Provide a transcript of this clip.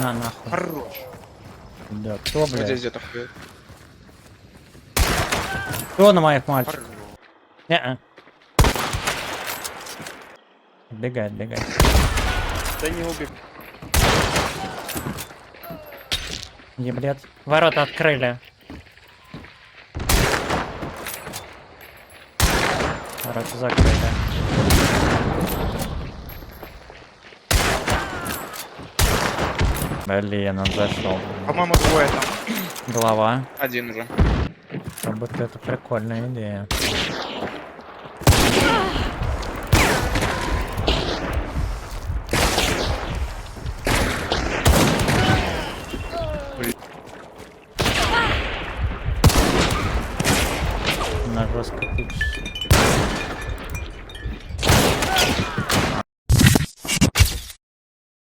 На нахуй. Хорош. Да, кто, Вот здесь блядь? где-то ходит. Кто на моих мальчик? Хорош. Не-а. Отбегай, отбегай. Да не убег. Еблет. Ворота открыли. Ворота закрыли. Блин, он зашел. По-моему, двое там. Голова. Один уже. Как будто это прикольная идея.